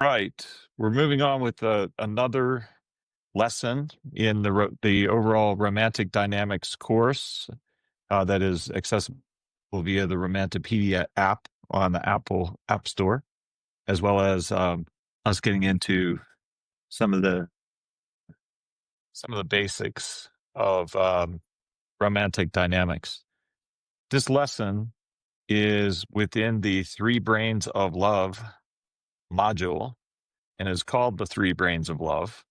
Right. We're moving on with another lesson in the overall romantic dynamics course that is accessible via the Romantipedia app on the Apple App Store, as well as us getting into some of the basics of romantic dynamics. This lesson is within the Three Brains of Love module and is called the Three Brains of Love.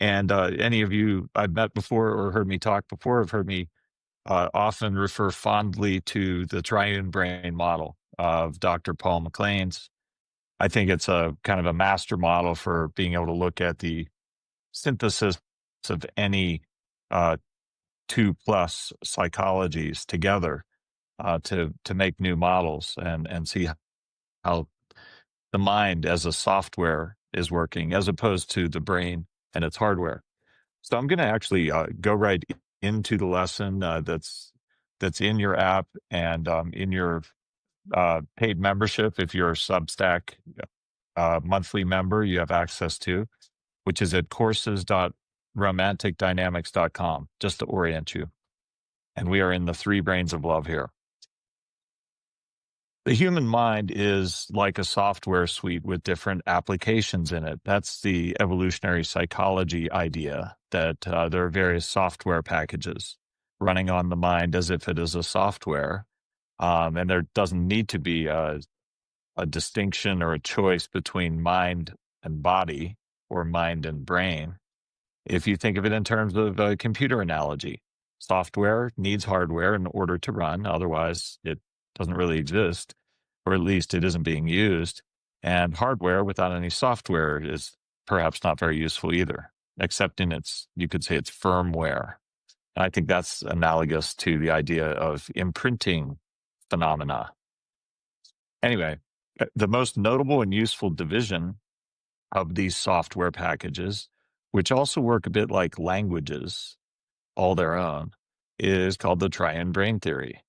And any of you I've met before or heard me talk before have heard me often refer fondly to the triune brain model of Dr. Paul MacLean's. I think it's a kind of a master model for being able to look at the synthesis of any two plus psychologies together to make new models and see how the mind as a software is working as opposed to the brain and its hardware. So I'm going to actually go right into the lesson that's in your app and in your paid membership. If you're a Substack monthly member, you have access to, which is at courses.romanticdynamics.com, just to orient you. And we are in the Three Brains of Love here. The human mind is like a software suite with different applications in it. That's the evolutionary psychology idea, that there are various software packages running on the mind as if it is a software. And there doesn't need to be a distinction or a choice between mind and body or mind and brain. If you think of it in terms of a computer analogy, software needs hardware in order to run. Otherwise, it doesn't really exist, or at least it isn't being used. And hardware without any software is perhaps not very useful either, except in you could say it's firmware. And I think that's analogous to the idea of imprinting phenomena. Anyway, the most notable and useful division of these software packages, which also work a bit like languages, all their own, is called the triune brain theory,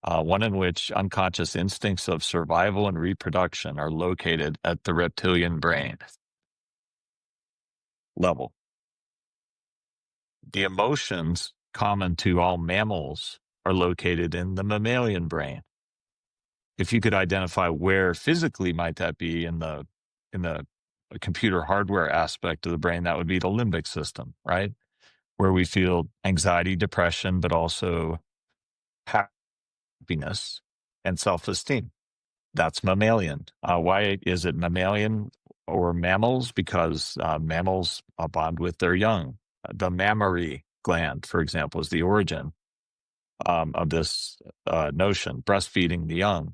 one in which unconscious instincts of survival and reproduction are located at the reptilian brain level. The emotions common to all mammals are located in the mammalian brain. If you could identify where physically might that be in the computer hardware aspect of the brain, that would be the limbic system, right? Where we feel anxiety, depression, but also happiness and self-esteem. That's mammalian. Why is it mammalian or mammals? Because mammals bond with their young. The mammary gland, for example, is the origin of this notion, breastfeeding the young.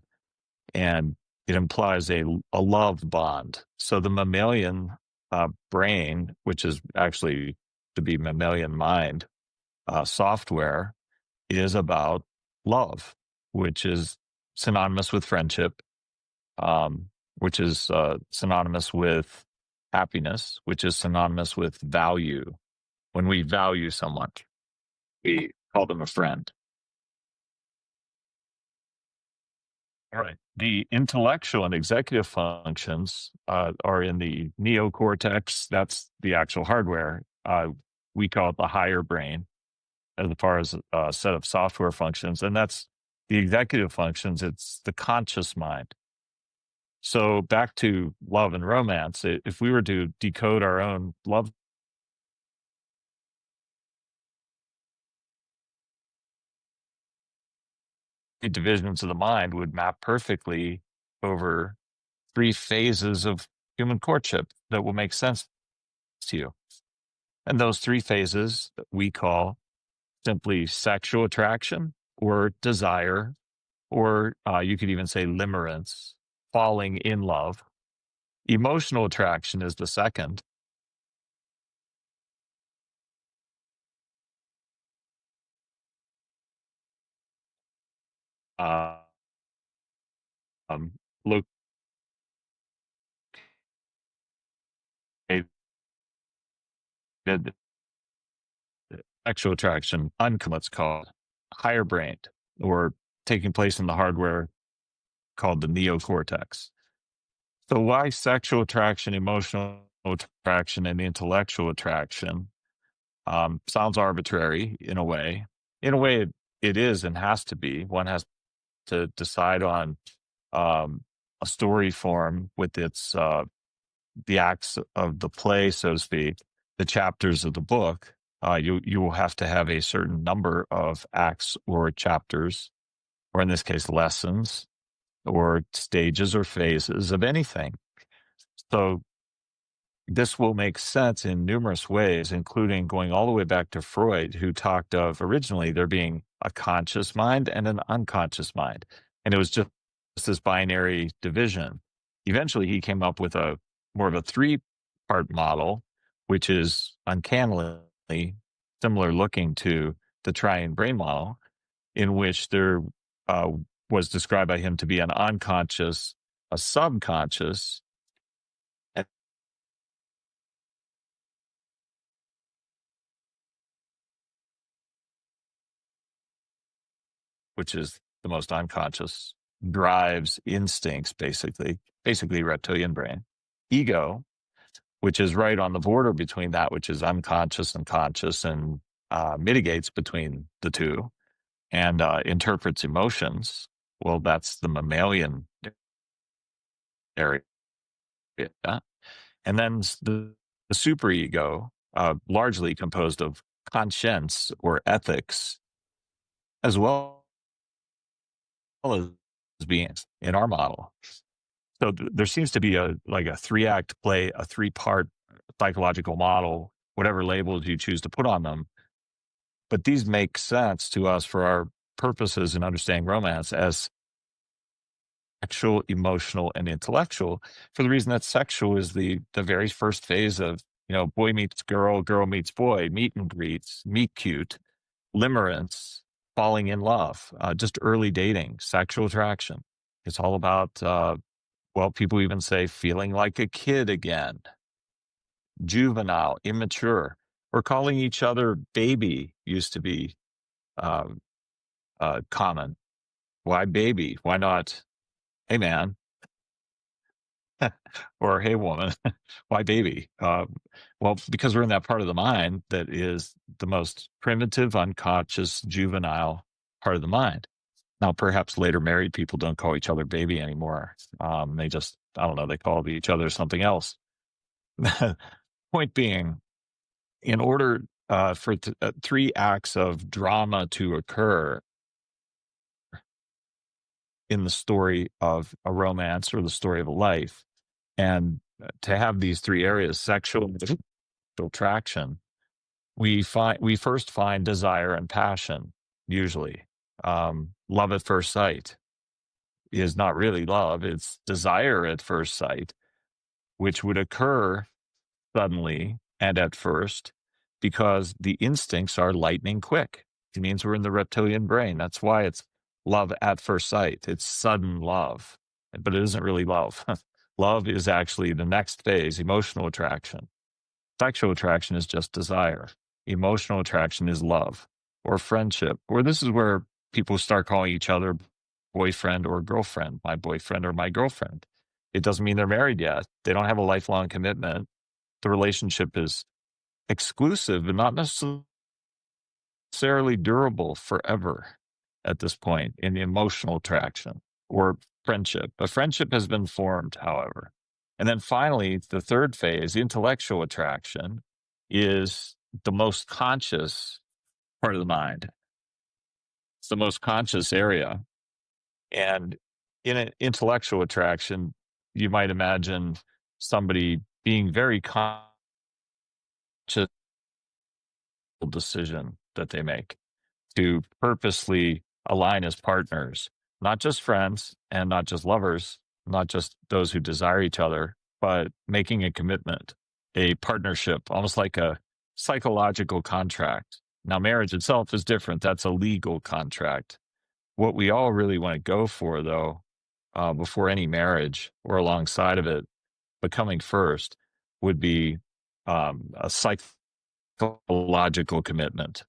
And it implies a love bond. So the mammalian brain, which is actually to be mammalian mind software, is about love, which is synonymous with friendship, which is synonymous with happiness, which is synonymous with value. When we value someone, we call them a friend. All right. The intellectual and executive functions are in the neocortex. That's the actual hardware. We call it the higher brain as far as a set of software functions. And that's the executive functions. It's the conscious mind. So back to love and romance, if we were to decode our own love divisions of the mind would map perfectly over three phases of human courtship that will make sense to you. And those three phases we call simply sexual attraction or desire, or you could even say limerence, falling in love. Emotional attraction is the second. Uh, located sexual attraction, what's called higher brain, or taking place in the hardware called the neocortex. So why sexual attraction, emotional attraction, and intellectual attraction? Sounds arbitrary in a way. In a way, it is and has to be. One has to decide on um, a story form with its the acts of the play, so to speak, the chapters of the book. You will have to have a certain number of acts or chapters, or in this case, lessons or stages or phases of anything. So this will make sense in numerous ways, including going all the way back to Freud, who talked of originally there being a conscious mind and an unconscious mind. And it was just this binary division. Eventually, he came up with a more of a three-part model, which is uncannily similar looking to the triune brain model, in which there uh, was described by him to be an unconscious, a subconscious, which is the most unconscious, drives instincts, basically reptilian brain. Ego, which is right on the border between that which is unconscious and conscious and mitigates between the two and interprets emotions. Well, that's the mammalian area. And then the superego, largely composed of conscience or ethics, as well as beings in our model. So there seems to be a like a three-act play, a three-part psychological model, whatever labels you choose to put on them. But these make sense to us for our purposes in understanding romance as sexual, emotional, and intellectual, for the reason that sexual is the very first phase of, boy meets girl, girl meets boy, meet and greets, meet cute, limerence, falling in love, just early dating, sexual attraction. It's all about well, people even say feeling like a kid again, juvenile, immature, or calling each other baby used to be um, common. Why baby? Why not, hey man, or hey woman? Why baby? Well, because we're in that part of the mind that is the most primitive, unconscious, juvenile part of the mind. Now, perhaps later married people don't call each other baby anymore. They just, I don't know, they call each other something else. Point being, in order for three acts of drama to occur in the story of a romance or the story of a life, and to have these three areas, sexual attraction, we first find desire and passion. Usually, love at first sight is not really love; it's desire at first sight, which would occur suddenly and at first because the instincts are lightning quick. It means we're in the reptilian brain. That's why it's love at first sight. It's sudden love, but it isn't really love. Love is actually the next phase, emotional attraction. Sexual attraction is just desire. Emotional attraction is love or friendship, or this is where people start calling each other boyfriend or girlfriend, my boyfriend or my girlfriend. It doesn't mean they're married yet. They don't have a lifelong commitment. The relationship is exclusive, but not necessarily durable forever at this point in the emotional attraction or friendship. A friendship has been formed, however. And then finally, the third phase, intellectual attraction, is the most conscious part of the mind. It's the most conscious area. And in an intellectual attraction, you might imagine somebody being very conscious decision that they make to purposely align as partners, not just friends and not just lovers, not just those who desire each other, but making a commitment, a partnership, almost like a psychological contract. Now, marriage itself is different. That's a legal contract. What we all really want to go for, though, before any marriage or alongside of it, but coming first, would be a psychological commitment,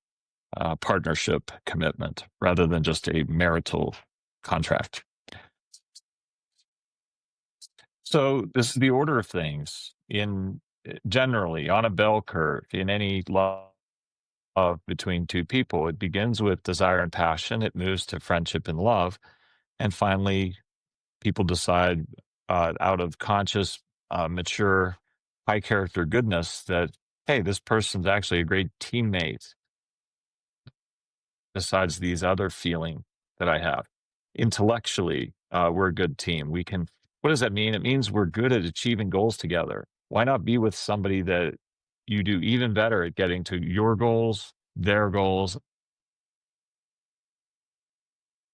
partnership commitment, rather than just a marital contract. So this is the order of things in generally on a bell curve in any love between two people. It begins with desire and passion. It moves to friendship and love, and finally, people decide out of conscious, mature, high character goodness that hey, this person's actually a great teammate besides these other feeling that I have. Intellectually, we're a good team. We can, what does that mean? It means we're good at achieving goals together. Why not be with somebody that you do even better at getting to your goals, their goals,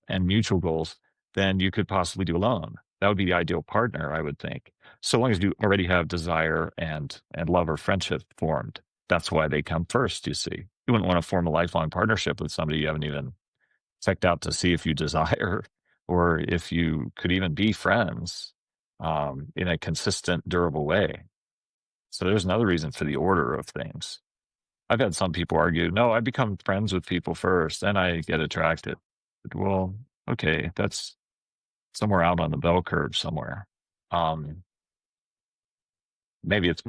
and mutual goals than you could possibly do alone? That would be the ideal partner, I would think. So long as you already have desire and love or friendship formed. That's why they come first, you see. You wouldn't want to form a lifelong partnership with somebody you haven't even checked out to see if you desire or if you could even be friends in a consistent, durable way. So there's another reason for the order of things. I've had some people argue, no, I become friends with people first, then I get attracted. Well, okay, that's somewhere out on the bell curve somewhere. Um, maybe it's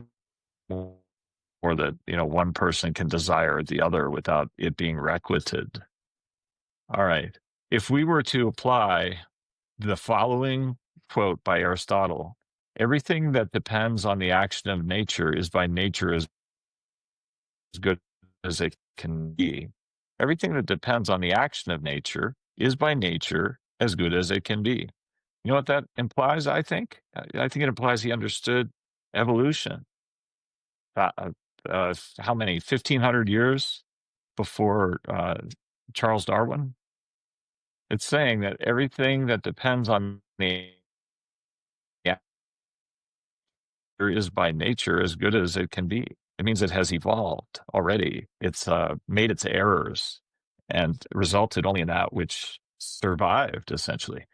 more that, one person can desire the other without it being requited. All right. If we were to apply the following quote by Aristotle, everything that depends on the action of nature is by nature as good as it can be. Everything that depends on the action of nature is by nature as good as it can be. You know what that implies, I think? I think it implies he understood evolution. Uh, how many? 1,500 years before Charles Darwin? It's saying that everything that depends on the is by nature as good as it can be. It means it has evolved already. It's made its errors and resulted only in that which survived, essentially.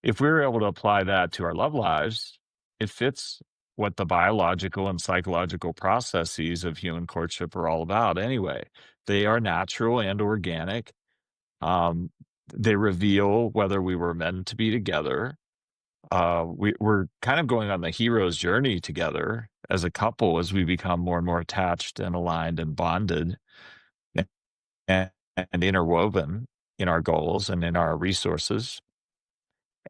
If we were able to apply that to our love lives, it fits what the biological and psychological processes of human courtship are all about anyway. They are natural and organic. Um, they reveal whether we were meant to be together. We're kind of going on the hero's journey together as a couple as we become more and more attached and aligned and bonded and, and interwoven in our goals and in our resources.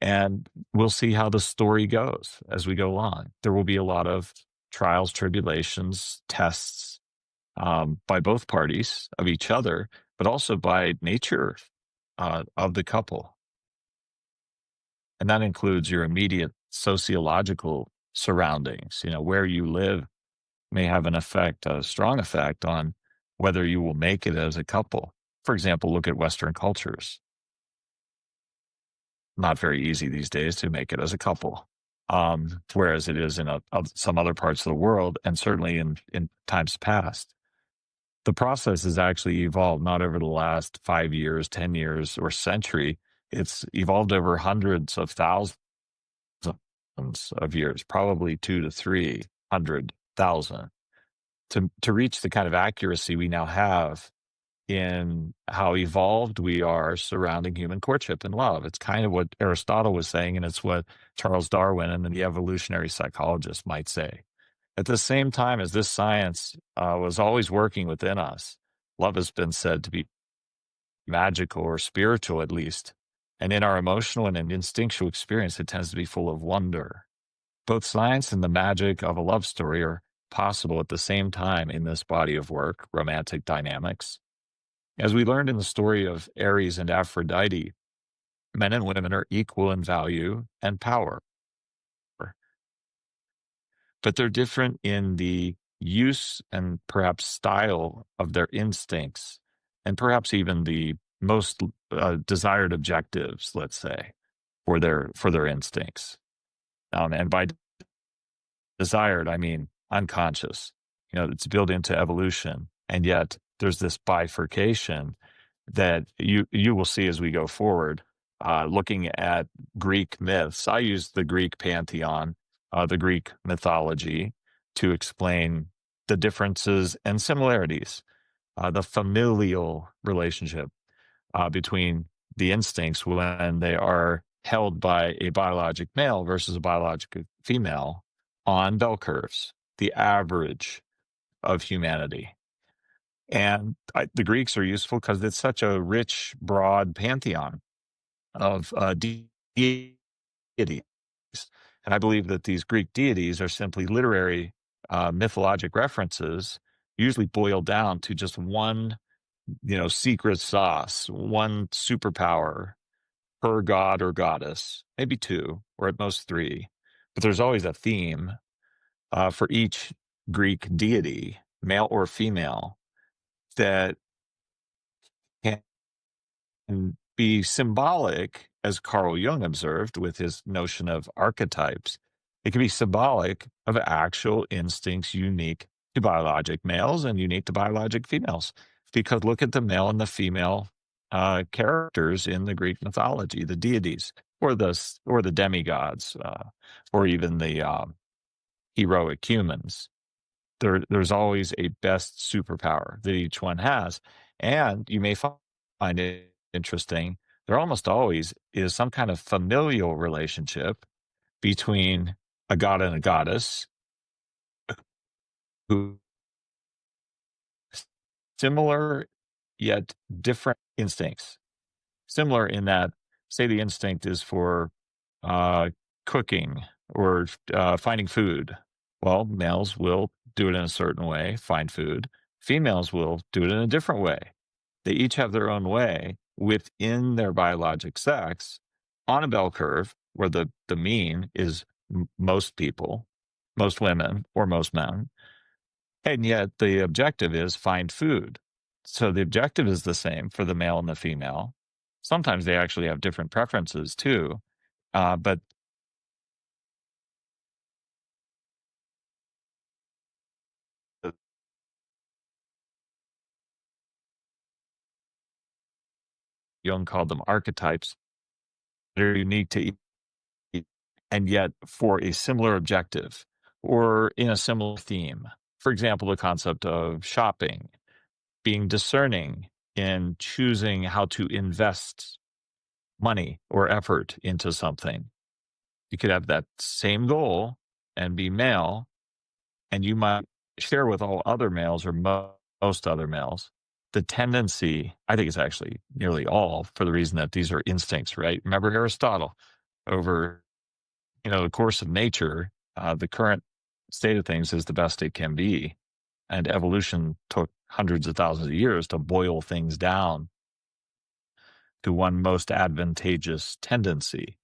And we'll see how the story goes as we go along. There will be a lot of trials, tribulations, tests by both parties of each other, but also by nature of the couple. And that includes your immediate sociological surroundings. Where you live may have an effect, a strong effect on whether you will make it as a couple. For example, look at Western cultures. Not very easy these days to make it as a couple, whereas it is in some other parts of the world, and certainly in times past. The process has actually evolved not over the last 5 years, 10 years, or century. It's evolved over hundreds of thousands of years, probably 2 to 300,000, to reach the kind of accuracy we now have in how evolved we are surrounding human courtship and love. It's kind of what Aristotle was saying, and it's what Charles Darwin and the evolutionary psychologists might say. At the same time as this science was always working within us, love has been said to be magical or spiritual, at least. And in our emotional and instinctual experience, it tends to be full of wonder. Both science and the magic of a love story are possible at the same time in this body of work, romantic dynamics. As we learned in the story of Ares and Aphrodite, men and women are equal in value and power, but they're different in the use and perhaps style of their instincts, and perhaps even the most desired objectives, let's say, for their instincts. And by desired, I mean unconscious. It's built into evolution, and yet there's this bifurcation that you will see as we go forward. Looking at Greek myths, I use the Greek pantheon, the Greek mythology, to explain the differences and similarities, the familial relationship between the instincts when they are held by a biologic male versus a biologic female on bell curves, the average of humanity. And the Greeks are useful because it's such a rich, broad pantheon of deities. And I believe that these Greek deities are simply literary, mythologic references, usually boiled down to just one, secret sauce, one superpower per god or goddess, maybe two, or at most three. But there's always a theme for each Greek deity, male or female, that can be symbolic, as Carl Jung observed with his notion of archetypes. It can be symbolic of actual instincts unique to biologic males and unique to biologic females. Because look at the male and the female characters in the Greek mythology, the deities, or the demigods, or even the heroic humans. There's always a best superpower that each one has. And you may find it interesting, there almost always is some kind of familial relationship between a god and a goddess who similar yet different instincts. Similar in that, say, the instinct is for uh, cooking or finding food. Well, males will do it in a certain way, find food. Females will do it in a different way. They each have their own way within their biologic sex on a bell curve where the mean is most people, most women, or most men. And yet the objective is find food. So the objective is the same for the male and the female. Sometimes they actually have different preferences too. But Jung called them archetypes that are unique to each, and yet for a similar objective or in a similar theme. For example, the concept of shopping, being discerning in choosing how to invest money or effort into something. You could have that same goal and be male, and you might share with all other males or most other males the tendency. I think it's actually nearly all, for the reason that these are instincts, right? Remember Aristotle, over the course of nature, the current state of things is the best it can be, and evolution took hundreds of thousands of years to boil things down to one most advantageous tendency.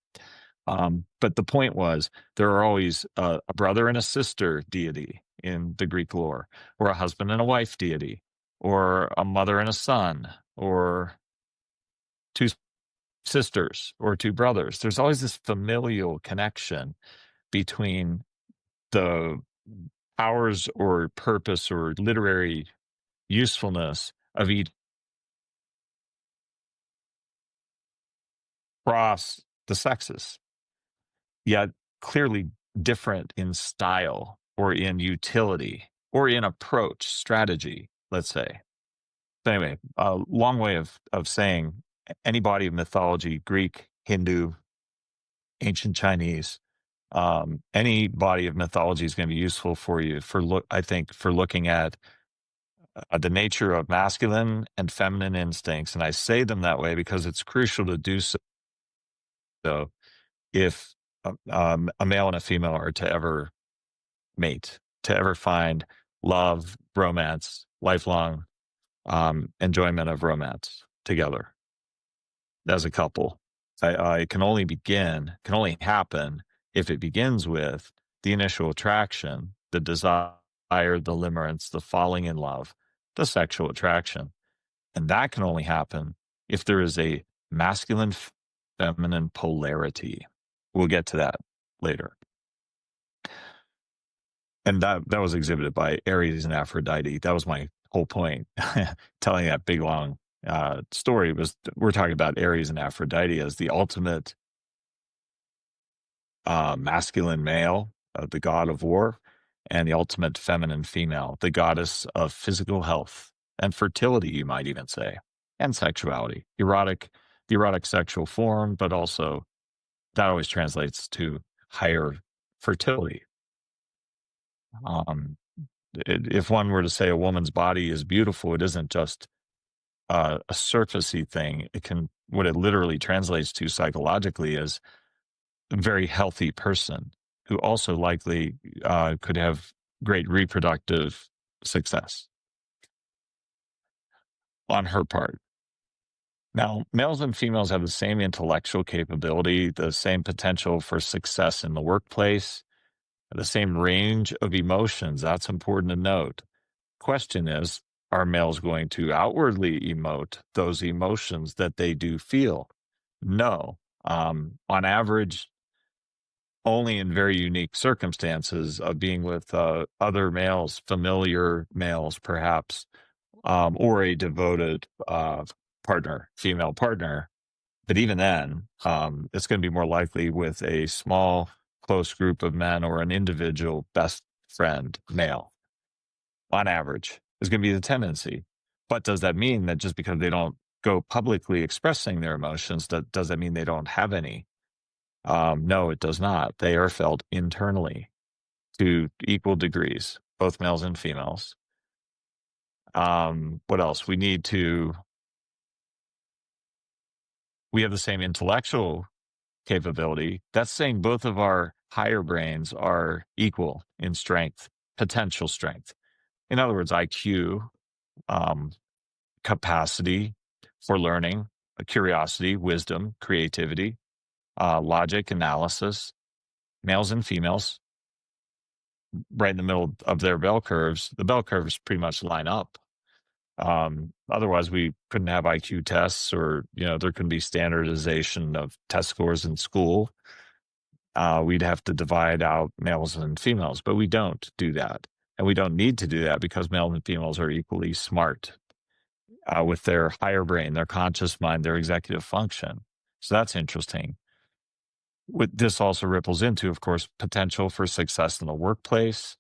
But the point was, there are always a brother and a sister deity in the Greek lore, or a husband and a wife deity, or a mother and a son, or two sisters, or two brothers. There's always this familial connection between the powers or purpose or literary usefulness of each across the sexes, yet clearly different in style or in utility or in approach, strategy, let's say. So anyway, a long way of saying any body of mythology, Greek, Hindu, ancient Chinese, any body of mythology is going to be useful for you I think, for looking at the nature of masculine and feminine instincts. And I say them that way because it's crucial to do so. So if a male and a female are to ever mate, to ever find love, romance, lifelong enjoyment of romance together as a couple, it can only happen if it begins with the initial attraction, the desire, the limerence, the falling in love, the sexual attraction. And that can only happen if there is a masculine feminine polarity. We'll get to that later. And that was exhibited by Ares and Aphrodite. That was my whole point. Telling that big, long story was, we're talking about Ares and Aphrodite as the ultimate masculine male, the god of war, and the ultimate feminine female, the goddess of physical health and fertility, you might even say, and sexuality, the erotic sexual form, but also that always translates to higher fertility. Um, if one were to say a woman's body is beautiful, it isn't just a surfacey thing. What it literally translates to psychologically is a very healthy person who also likely could have great reproductive success on her part. Now, males and females have the same intellectual capability, the same potential for success in the workplace, the same range of emotions. That's important to note. Question is, are males going to outwardly emote those emotions that they do feel? No. On average, only in very unique circumstances of being with other males, familiar males, perhaps, or a devoted partner, female partner. But even then, it's going to be more likely with a small, close group of men or an individual best friend male, on average, is going to be the tendency. But does that mean that just because they don't go publicly expressing their emotions, does that mean they don't have any? No, it does not. They are felt internally to equal degrees, both males and females. What else? We have the same intellectual capability. That's saying both of our higher brains are equal in strength, potential strength. In other words, IQ, um, capacity for learning, curiosity, wisdom, creativity, logic, analysis. Males and females, right in the middle of their bell curves, the bell curves pretty much line up. Otherwise, we couldn't have IQ tests, or there could be standardization of test scores in school. We'd have to divide out males and females, but we don't do that. And we don't need to do that because males and females are equally smart with their higher brain, their conscious mind, their executive function. So that's interesting. What this also ripples into, of course, potential for success in the workplace.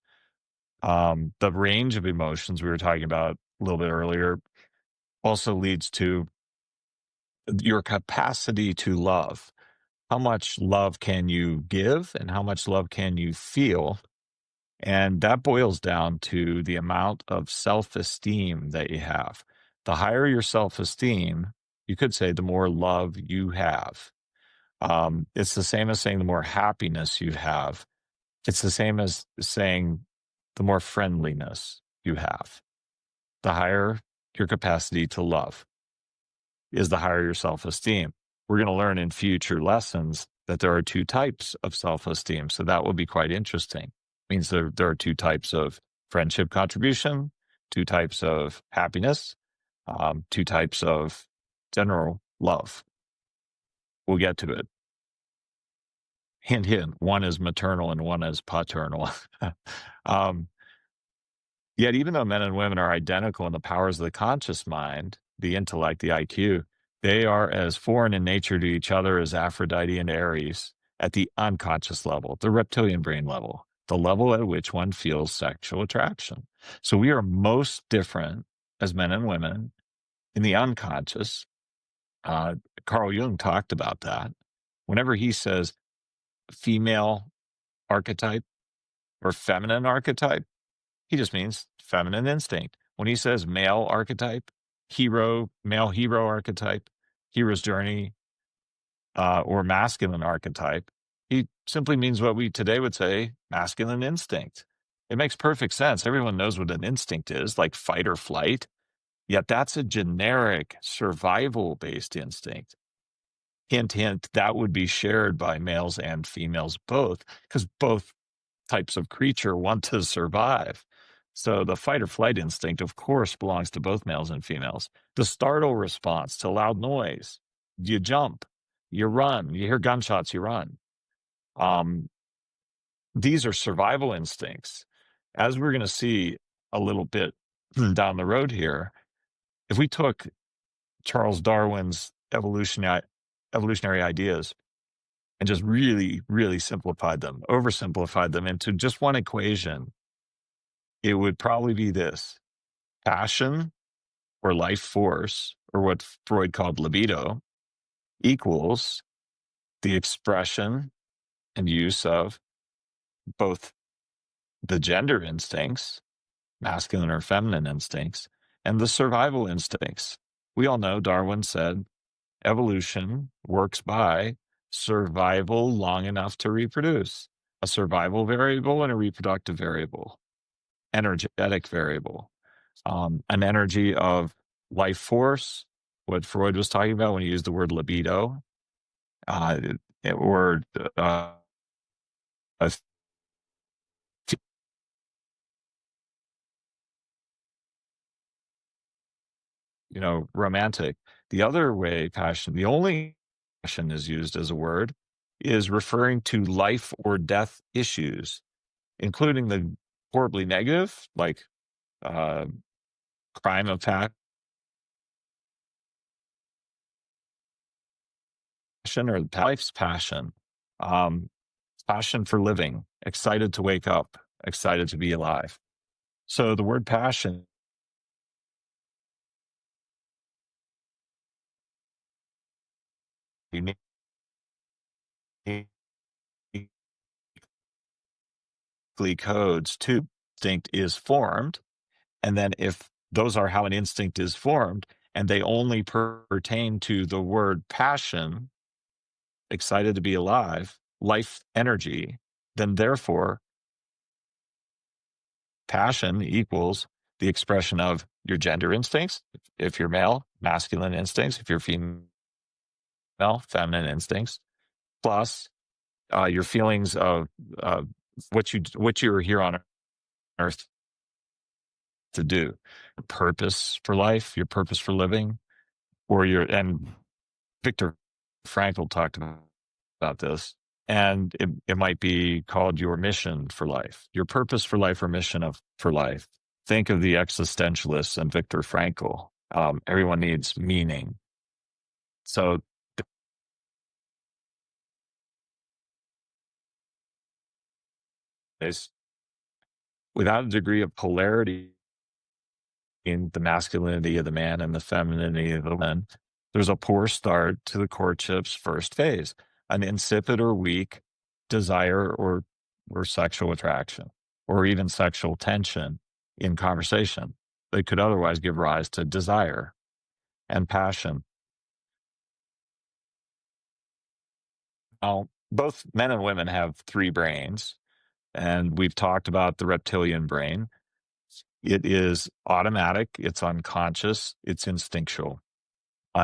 The range of emotions we were talking about a little bit earlier also leads to your capacity to love. How much love can you give and how much love can you feel? And that boils down to the amount of self-esteem that you have. The higher your self-esteem, you could say the more love you have. It's the same as saying the more happiness you have. It's the same as saying the more friendliness you have. The higher your capacity to love is the higher your self-esteem. We're going to learn in future lessons that there are two types of self-esteem. So that will be quite interesting. It means there are two types of friendship contribution, two types of happiness, two types of general love. We'll get to it. Hint, hint, one is maternal and one is paternal. Yet, even though men and women are identical in the powers of the conscious mind, the intellect, the IQ, they are as foreign in nature to each other as Aphrodite and Ares at the unconscious level, the reptilian brain level, the level at which one feels sexual attraction. So we are most different as men and women in the unconscious. Carl Jung talked about that. Whenever he says female archetype or feminine archetype, he just means feminine instinct. When he says male archetype, male hero archetype, hero's journey, or masculine archetype, he simply means what we today would say masculine instinct. It makes perfect sense. Everyone knows what an instinct is, like fight or flight. Yet that's a generic survival-based instinct. Hint, hint, that would be shared by males and females both, because both types of creature want to survive. So the fight or flight instinct, of course, belongs to both males and females. The startle response to loud noise, you jump, you run, you hear gunshots, you run. These are survival instincts. As we're going to see a little bit down the road here, if we took Charles Darwin's evolutionary ideas and just really, really simplified them, oversimplified them into just one equation, it would probably be this: passion or life force, or what Freud called libido, equals the expression and use of both the gender instincts, masculine or feminine instincts, and the survival instincts. We all know Darwin said evolution works by survival long enough to reproduce, a survival variable and a reproductive variable, energetic variable, an energy of life force, what Freud was talking about when he used the word libido, uh, or a romantic. The other way passion, the only passion is used as a word, is referring to life or death issues, including the horribly negative, like uh, crime of passion or life's passion, um, passion for living, excited to wake up, excited to be alive. So the word passion uniquely codes to instinct is formed. And then if those are how an instinct is formed, and they only pertain to the word passion, excited to be alive, life energy, then therefore passion equals the expression of your gender instincts. If you're male, masculine instincts. If you're female, feminine instincts, plus your feelings of uh, what you're here on earth to do, your purpose for life, your purpose for living, or and Viktor Frankl talked about this, and it might be called your mission for life, your purpose for life, or mission for life. Think of the existentialists and Viktor Frankl. Everyone needs meaning. So there's, without a degree of polarity in the masculinity of the man and the femininity of the woman, there's a poor start to the courtship's first phase, an insipid or weak desire or sexual attraction, or even sexual tension in conversation that could otherwise give rise to desire and passion. Now, both men and women have three brains, and we've talked about the reptilian brain. It is automatic, it's unconscious, it's instinctual.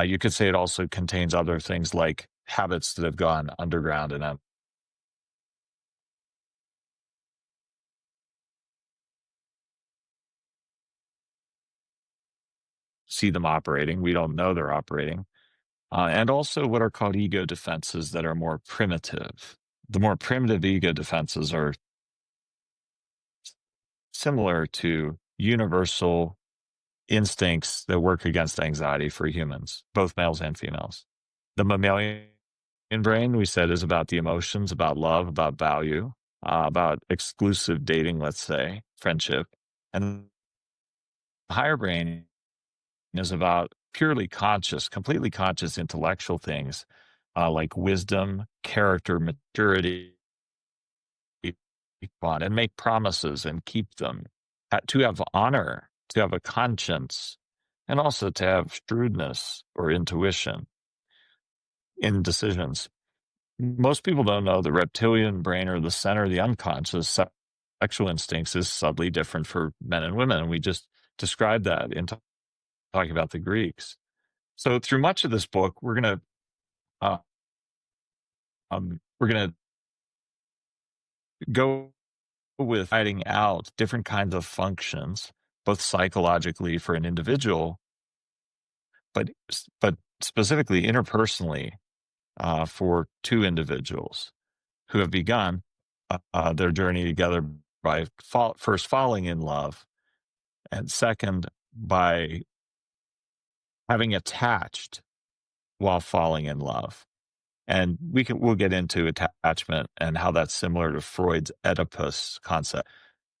You could say it also contains other things like habits that have gone underground and see them operating. We don't know they're operating. And also what are called ego defenses that are more primitive. The more primitive ego defenses are similar to universal instincts that work against anxiety for humans, both males and females. The mammalian brain, we said, is about the emotions, about love, about value, about exclusive dating, let's say, friendship. And the higher brain is about purely conscious, completely conscious intellectual things like wisdom, character, maturity, and make promises and keep them, to have honor, to have a conscience, and also to have shrewdness or intuition in decisions. Most people don't know the reptilian brain, or the center, the unconscious sexual instincts, is subtly different for men and women. And we just described that in talking about the Greeks. So through much of this book, uh, we're gonna go with finding out different kinds of functions, both psychologically for an individual, but specifically interpersonally for two individuals who have begun their journey together by first falling in love, and second by having attached while falling in love. And we'll get into attachment and how that's similar to Freud's Oedipus concept.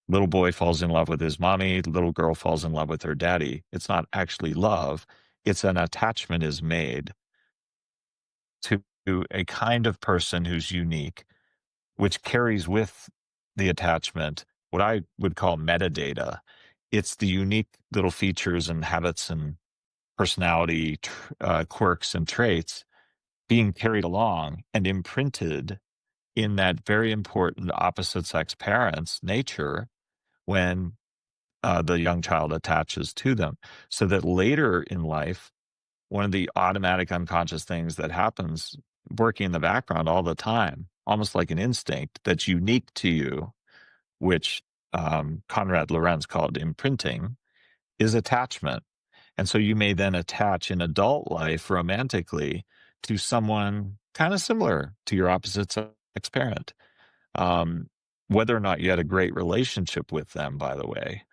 Little boy falls in love with his mommy, little girl falls in love with her daddy. It's not actually love, it's an attachment is made to a kind of person who's unique, which carries with the attachment, what I would call metadata. It's the unique little features and habits and personality quirks and traits being carried along and imprinted in that very important opposite sex parent's nature when the young child attaches to them. So that later in life, one of the automatic unconscious things that happens working in the background all the time, almost like an instinct that's unique to you, which Conrad Lorenz called imprinting, is attachment. And so you may then attach in adult life romantically to someone kind of similar to your opposite sex parent. Um, Whether or not you had a great relationship with them, by the way.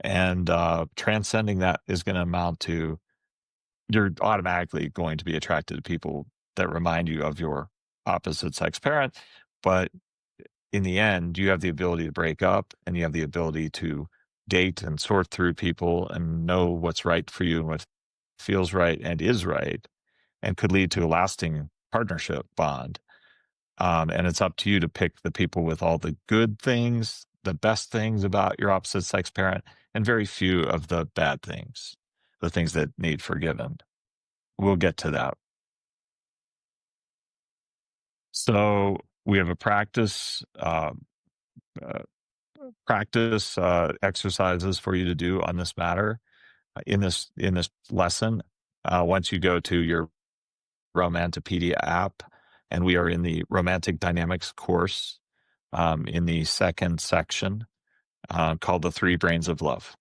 And transcending that is going to amount to you're automatically going to be attracted to people that remind you of your opposite sex parent. But in the end, you have the ability to break up and you have the ability to date and sort through people and know what's right for you and what feels right and is right and could lead to a lasting partnership bond. And it's up to you to pick the people with all the good things, the best things about your opposite sex parent, and very few of the bad things, the things that need forgiven. We'll get to that. So we have a uh, practice exercises for you to do on this matter in this lesson. Once you go to your Romantipedia app, and we are in the Romantic Dynamics course in the second section called The Three Brains of Love.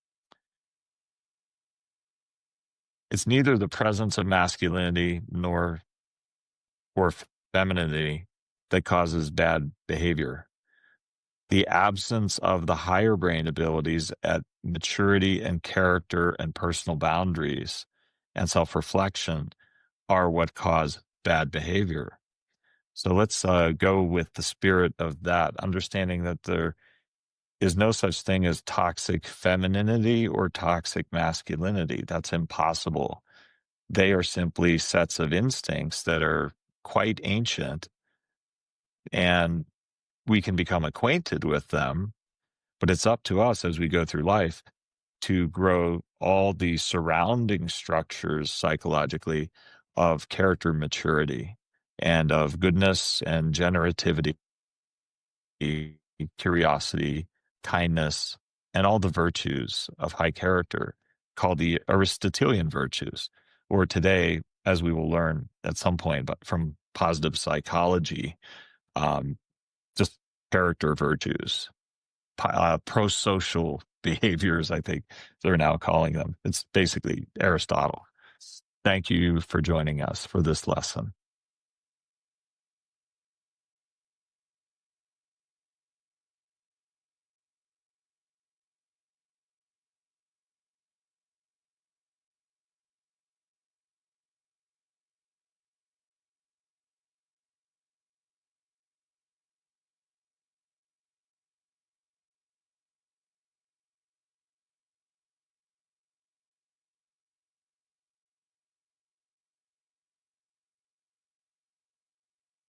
It's neither the presence of masculinity nor or femininity that causes bad behavior. The absence of the higher brain abilities at maturity and character and personal boundaries and self-reflection are what cause bad behavior. So let's go with the spirit of that, understanding that there is no such thing as toxic femininity or toxic masculinity. That's impossible. They are simply sets of instincts that are quite ancient, and we can become acquainted with them, but it's up to us as we go through life to grow all the surrounding structures psychologically of character maturity and of goodness and generativity, curiosity, kindness, and all the virtues of high character called the Aristotelian virtues, or today, as we will learn at some point, but from positive psychology, um, just character virtues, pro-social behaviors, I think they're now calling them. It's basically Aristotle. Thank you for joining us for this lesson.